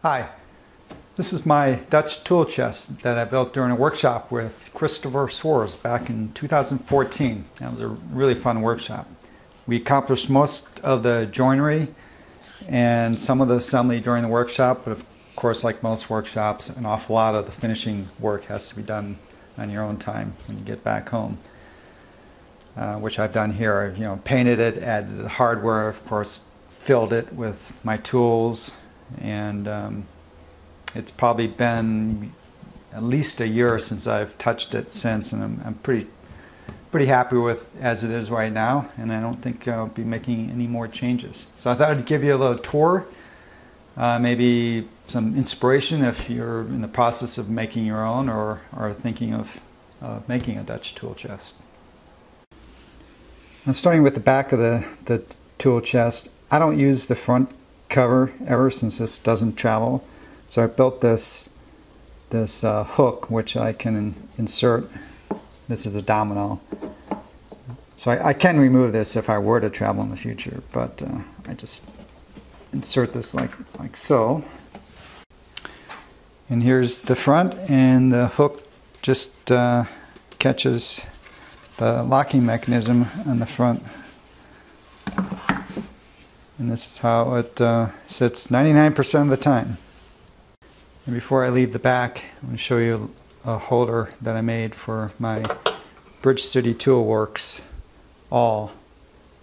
Hi, this is my Dutch tool chest that I built during a workshop with Christopher Schwarz back in 2014. That was a really fun workshop. We accomplished most of the joinery and some of the assembly during the workshop, but of course, like most workshops, an awful lot of the finishing work has to be done on your own time when you get back home, which I've done here. I've painted it, added the hardware, of course, filled it with my tools, and it's probably been at least a year since I've touched it since, and I'm pretty happy with as it is right now, and I don't think I'll be making any more changes. So I thought I'd give you a little tour, maybe some inspiration if you're in the process of making your own or are thinking of making a Dutch tool chest. I'm starting with the back of the tool chest. I don't use the front cover ever since this doesn't travel. So I built this hook which I can insert. This is a domino. So I can remove this if I were to travel in the future, but I just insert this like so. And here's the front, and the hook just catches the locking mechanism on the front. And this is how it sits 99% of the time. And before I leave the back, I'm going to show you a holder that I made for my Bridge City Tool Works awl,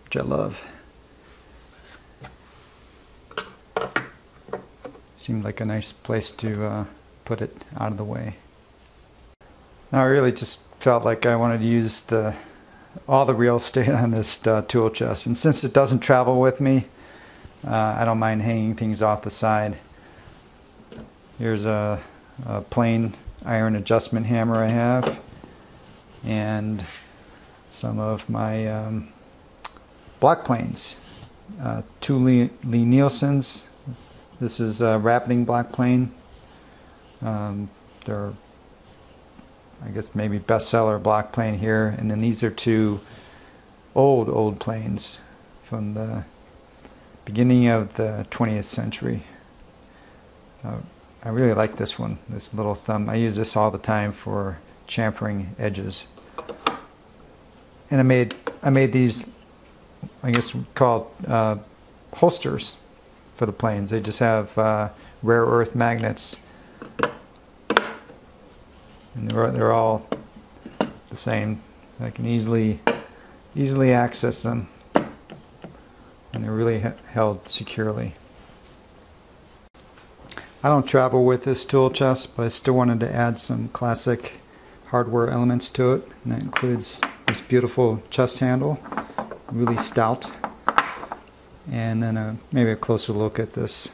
which I love. Seemed like a nice place to put it out of the way. Now I really just felt like I wanted to use all the real estate on this tool chest, and since it doesn't travel with me, I don't mind hanging things off the side. Here's a plain iron adjustment hammer I have, and some of my block planes. Two Lee Nielsen's. This is a rapiding block plane. They're, I guess, maybe bestseller block plane here, and then these are two old planes from the beginning of the 20th century. I really like this one, this little thumb. I use this all the time for chamfering edges. And I made these, I guess called holsters for the planes. They just have rare earth magnets, and they're all the same. I can easily access them, and they're really held securely. I don't travel with this tool chest, but I still wanted to add some classic hardware elements to it, and that includes this beautiful chest handle, really stout, and then maybe a closer look at this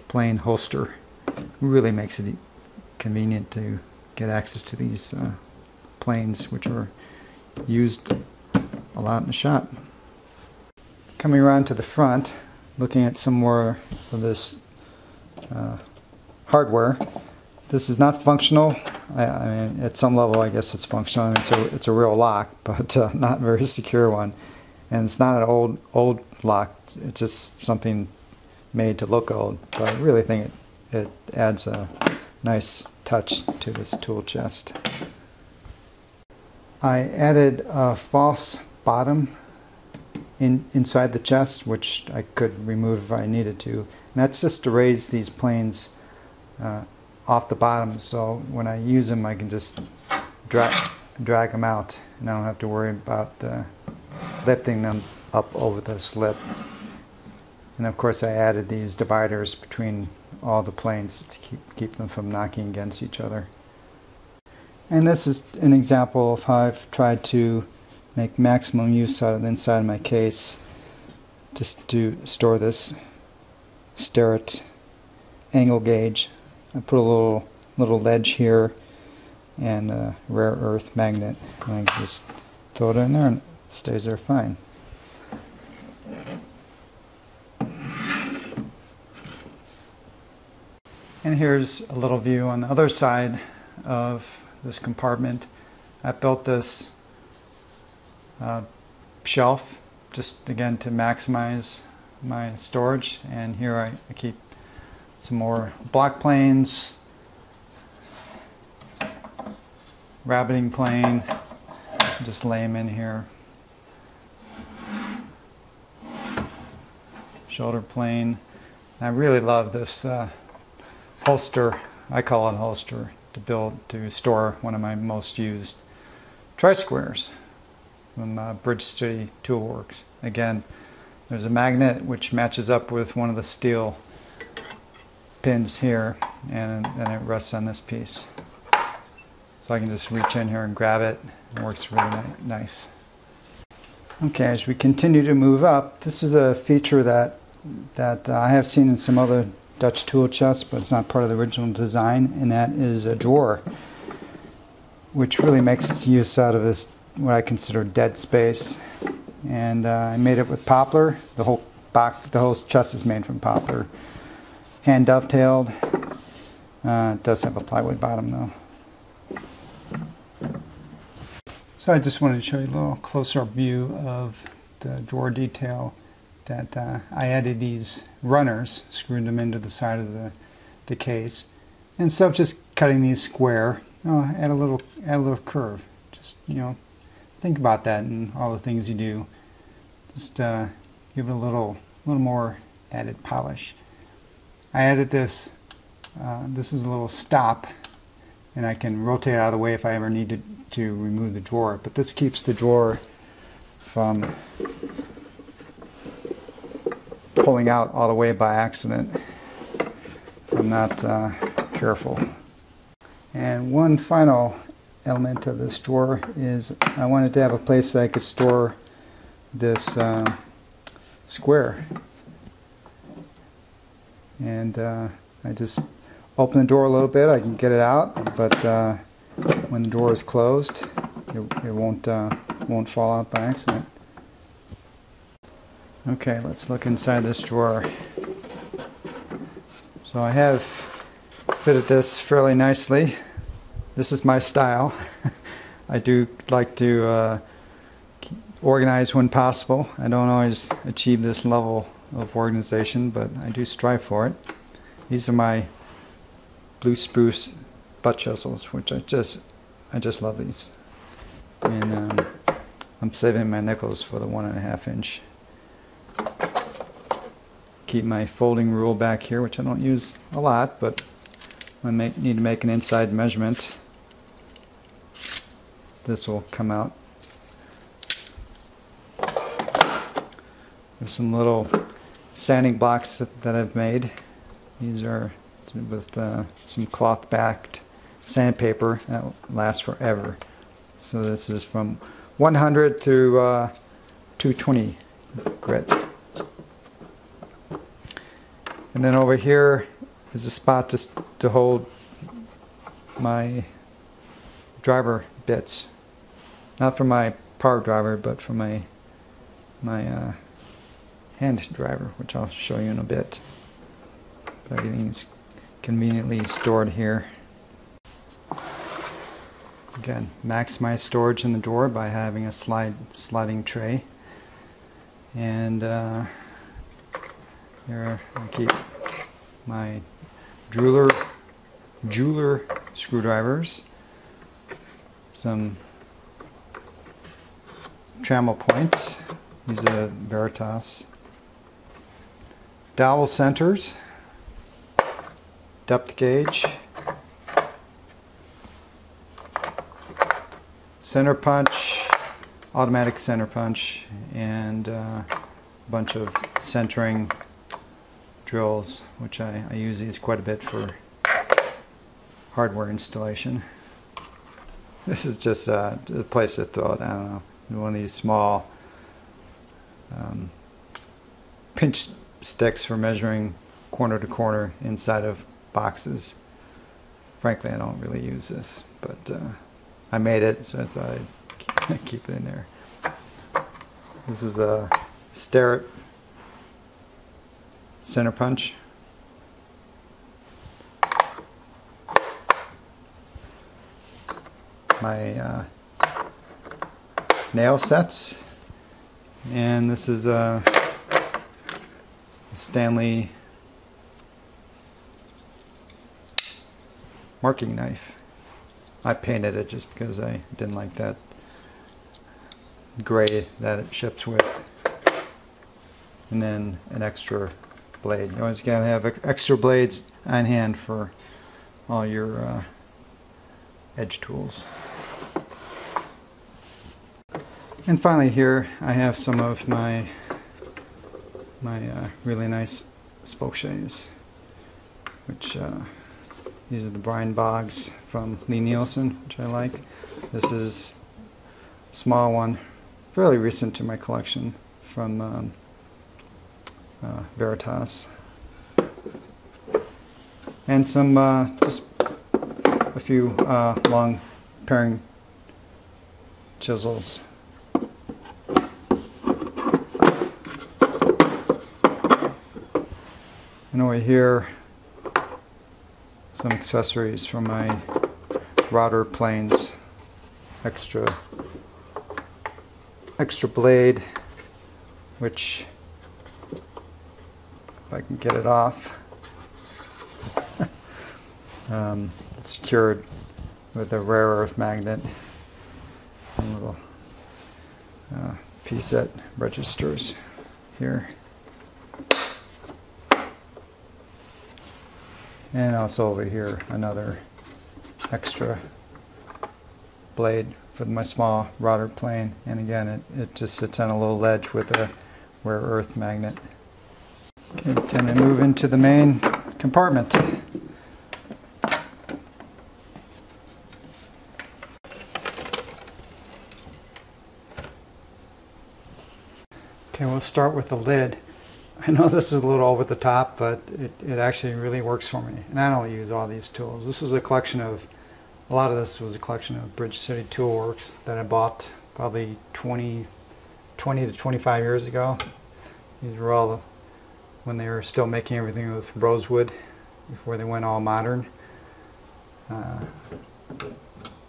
plain holster. It really makes it convenient to get access to these planes, which are used a lot in the shop. Coming around to the front, looking at some more of this hardware. This is not functional. I mean, at some level, I guess it's functional. I mean, it's a real lock, but not a very secure one. And it's not an old lock. It's just something made to look old. But I really think it adds a nice touch to this tool chest. I added a false bottom inside the chest, which I could remove if I needed to. And that's just to raise these planes off the bottom, so when I use them I can just drag them out, and I don't have to worry about lifting them up over the slip. And of course I added these dividers between all the planes to keep them from knocking against each other. And this is an example of how I've tried to make maximum use out of the inside of my case, just to store this Starett angle gauge. I put a little ledge here and a rare earth magnet, and I can just throw it in there and it stays there fine. And here's a little view on the other side of this compartment. I built this shelf just again to maximize my storage, and here I keep some more block planes, rabbiting plane, just lay them in here, shoulder plane. I really love this holster, I call it holster, to store one of my most used tri-squares from Bridge City Toolworks. Again, there's a magnet which matches up with one of the steel pins here, and then it rests on this piece. So I can just reach in here and grab it. It works really nice. Okay, as we continue to move up, this is a feature that I have seen in some other Dutch tool chests, but it's not part of the original design, and that is a drawer, which really makes use out of this, what I consider dead space. And I made it with poplar. The whole chest is made from poplar. Hand dovetailed. It does have a plywood bottom though. So I just wanted to show you a little closer view of the drawer detail. That I added these runners, screwed them into the side of the case. And instead of just cutting these square, add a little curve. Just, think about that and all the things you do. Just give it a little more added polish. I added this. This is a little stop, and I can rotate out of the way if I ever need to remove the drawer. But this keeps the drawer from pulling out all the way by accident if I'm not careful. And one final element of this drawer is I wanted to have a place that I could store this square. And I just open the door a little bit, I can get it out, but when the door is closed, it won't fall out by accident. Okay, let's look inside this drawer. So I have fitted this fairly nicely. This is my style. I do like to organize when possible. I don't always achieve this level of organization, but I do strive for it. These are my blue spruce butt chisels, which I just love these. And I'm saving my nickels for the 1.5 inch. Keep my folding rule back here, which I don't use a lot, but when I need to make an inside measurement, this will come out. There's some little sanding blocks that I've made. These are with some cloth backed sandpaper that lasts forever. So this is from 100 through 220 grit. And then over here is a spot to hold my driver bits. Not for my power driver, but for my hand driver, which I'll show you in a bit. But everything's conveniently stored here. Again, maximize storage in the drawer by having a sliding tray. And here I keep my jeweler screwdrivers, some trammel points, these are Veritas, dowel centers, depth gauge, center punch, automatic center punch, and a bunch of centering drills, which I use these quite a bit for hardware installation. This is just a place to throw it, I don't know, in one of these small pinch sticks for measuring corner to corner inside of boxes. Frankly, I don't really use this, but I made it, so I thought I'd keep it in there. This is a Starett center punch. My nail sets, and this is a Stanley marking knife. I painted it just because I didn't like that gray that it ships with. And then an extra blade. You always gotta have extra blades on hand for all your edge tools. And finally here I have some of my really nice spoke shaves, which these are the Brian Boggs from Lee Nielsen, which I like. This is a small one, fairly recent to my collection, from Veritas. And some, just a few long paring chisels. And over here, some accessories for my router planes. Extra blade, which, if I can get it off, it's secured with a rare earth magnet and a little piece that registers here. And also over here, another extra blade for my small router plane. And again, it just sits on a little ledge with a rare earth magnet. Okay, time to move into the main compartment. Okay, we'll start with the lid. I know this is a little over the top, but it actually really works for me. And I don't use all these tools. This is a collection of, a lot of this was a collection of Bridge City Tool Works that I bought probably 20 to 25 years ago. These were all when they were still making everything with rosewood before they went all modern.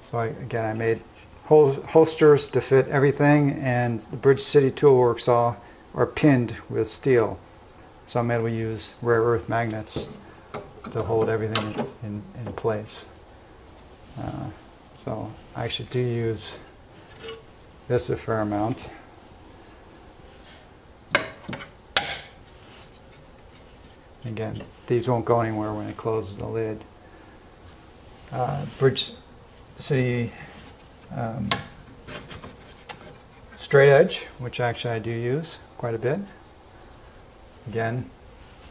So I made holsters to fit everything, and the Bridge City Tool Works all are pinned with steel. So I'm able to use rare earth magnets to hold everything in place. So I actually do use this a fair amount. Again, these won't go anywhere when it closes the lid. Bridge City straight edge, which actually I do use quite a bit. Again,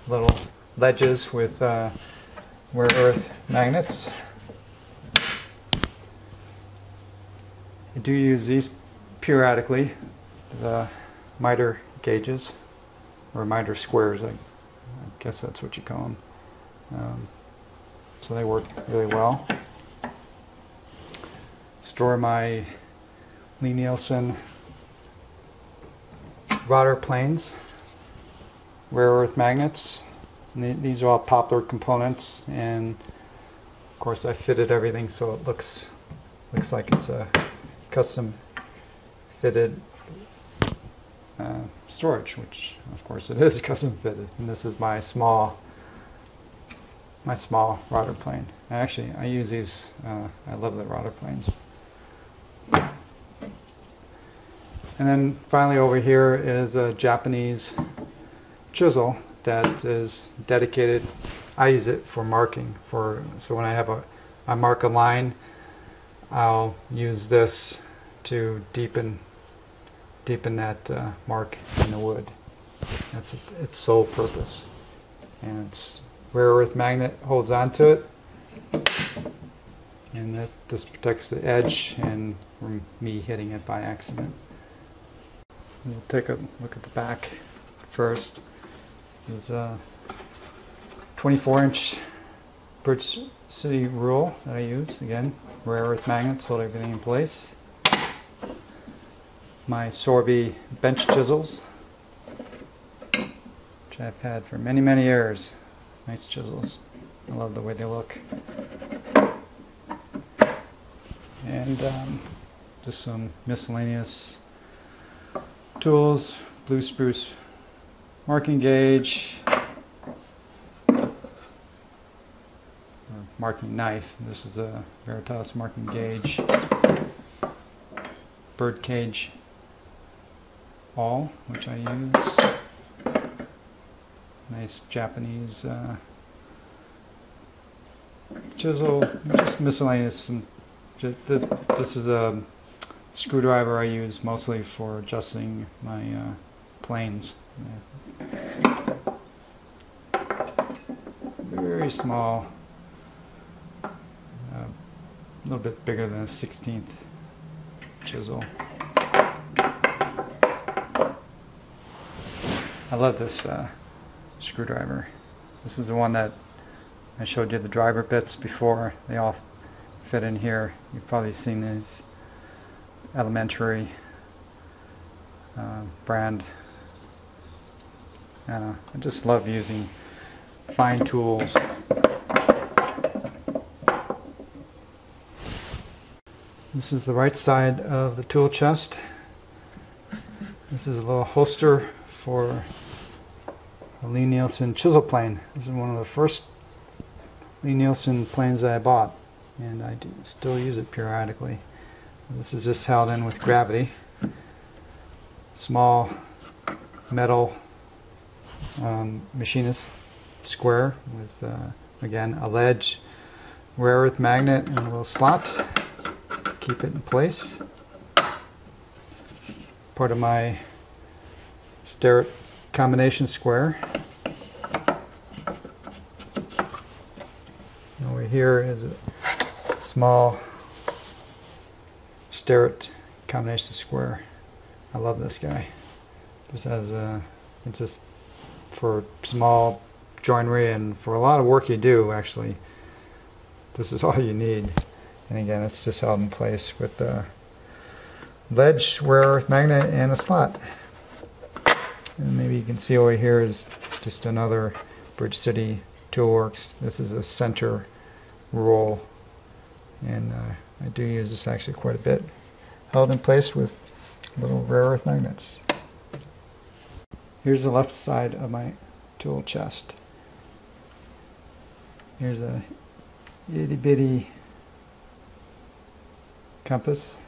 little ledges with rare earth magnets. I do use these periodically, the miter gauges, or miter squares, I guess that's what you call them. So they work really well. Store my Lee Nielsen router planes, rare earth magnets. And these are all poplar components, and of course I fitted everything so it looks like it's a custom fitted storage, which of course it is custom fitted. And this is my small router plane. Actually, I use these. I love the router planes. And then finally over here is a Japanese chisel that is dedicated. I use it for marking. So when I mark a line, I'll use this to deepen that mark in the wood. That's its sole purpose. And it's rare earth magnet holds onto it, and this protects the edge and from me hitting it by accident. We'll take a look at the back first. This is a 24-inch Bridge City rule that I use. Again, rare earth magnets hold everything in place. My Sorby bench chisels, which I've had for many, many years. Nice chisels. I love the way they look. And just some miscellaneous tools, blue spruce marking gauge, or marking knife. This is a Veritas marking gauge, bird cage awl, which I use. Nice Japanese chisel, just miscellaneous. This is a screwdriver I use mostly for adjusting my planes. Very small, a little bit bigger than a 16th chisel. I love this screwdriver. This is the one that I showed you the driver bits before. They all fit in here. You've probably seen these elementary brand. I just love using fine tools. This is the right side of the tool chest. This is a little holster for a Lie-Nielsen chisel plane. This is one of the first Lie-Nielsen planes that I bought, and I still use it periodically. This is just held in with gravity. Small metal machinist square with again a ledge, rare earth magnet, and a little slot. Keep it in place. Part of my Starett combination square. Over here is a small Starett combination square. I love this guy. This has it's just for small joinery and for a lot of work you do. Actually, this is all you need. And again, it's just held in place with a ledge, rare earth magnet, and a slot. And maybe you can see over here is just another Bridge City Toolworks. This is a center roll, and I do use this actually quite a bit. Held in place with little rare earth magnets. Here's the left side of my tool chest. Here's a itty bitty compass,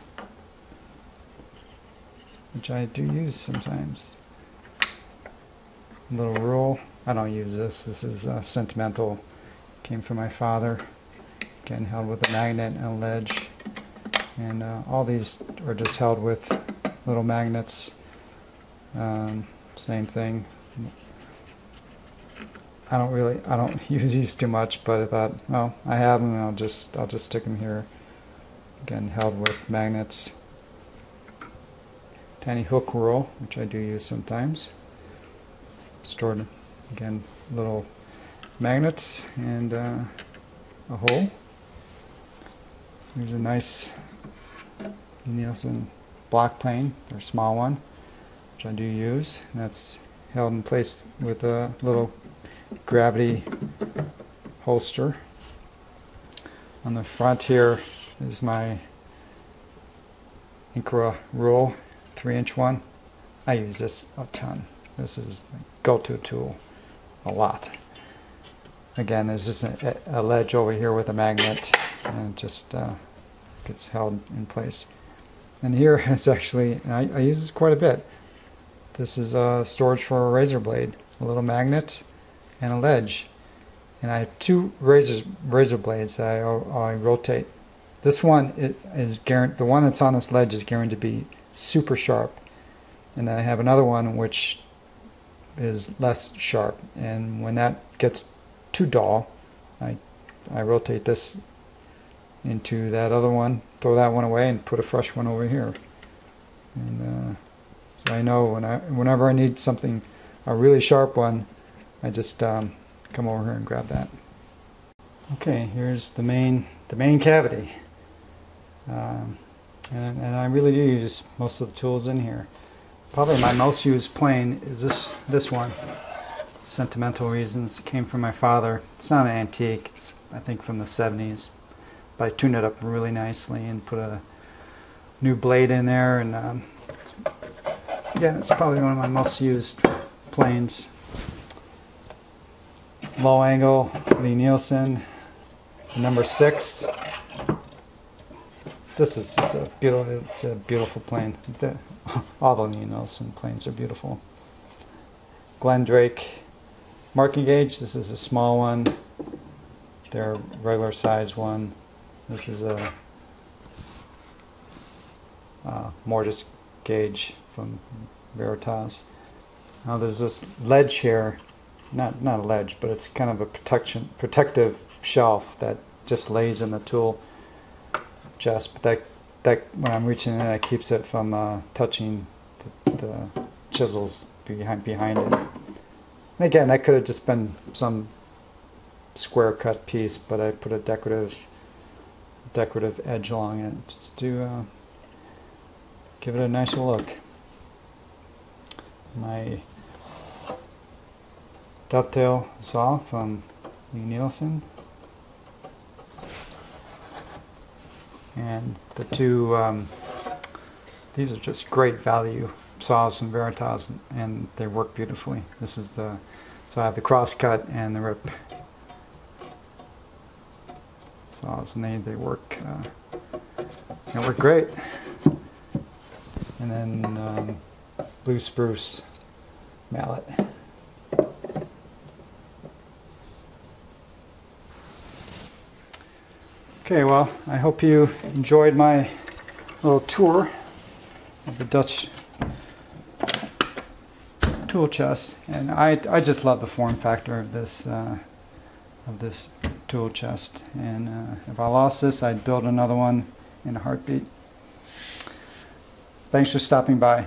which I do use sometimes. Little rule. I don't use this. This is sentimental. Came from my father. Again, held with a magnet and a ledge. And all these are just held with little magnets. Same thing. I don't use these too much, but I thought, well, I have them, and I'll just stick them here. Again, held with magnets. Tiny hook rule, which I do use sometimes. Stored, again, little magnets and a hole. There's a nice Lie-Nielsen block plane, or small one, which I do use. And that's held in place with a little gravity holster. On the front here is my Incra rule, 3-inch one. I use this a ton. This is my go-to tool a lot. Again, there's just a ledge over here with a magnet, and it just gets held in place. And here is actually, and I use this quite a bit. This is storage for a razor blade, a little magnet and a ledge. And I have two razor blades that I rotate. This one is guaranteed, the one that's on this ledge is guaranteed to be super sharp. And then I have another one which is less sharp, and when that gets too dull, I rotate this into that other one, throw that one away, and put a fresh one over here. And so I know whenever I need something, a really sharp one, I just come over here and grab that. Okay, here's the main cavity, and I really do use most of the tools in here. Probably my most used plane is this one. Sentimental reasons. It came from my father. It's not an antique. It's, I think, from the 70s. But I tuned it up really nicely and put a new blade in there. And again, it's probably one of my most used planes. Low angle, Lie-Nielsen. Number 6. This is just a beautiful plane. All the Nielsen planes are beautiful. Glen marking gauge. This is a small one. They're regular size one. This is a mortise gauge from Veritas. Now there's this ledge here, not a ledge, but it's kind of a protective shelf that just lays in the tool chest. But that when I'm reaching in, it keeps it from touching the chisels behind it. And again, that could have just been some square cut piece, but I put a decorative edge along it just to give it a nicer look. My dovetail saw from Nielsen, and the two these are just great value saws from Veritas, and they work beautifully. This is so I have the cross cut and the rip saws, and they work great. And then blue spruce mallet. Okay, well, I hope you enjoyed my little tour of the Dutch tool chest, and I just love the form factor of this tool chest. And if I lost this, I'd build another one in a heartbeat. Thanks for stopping by.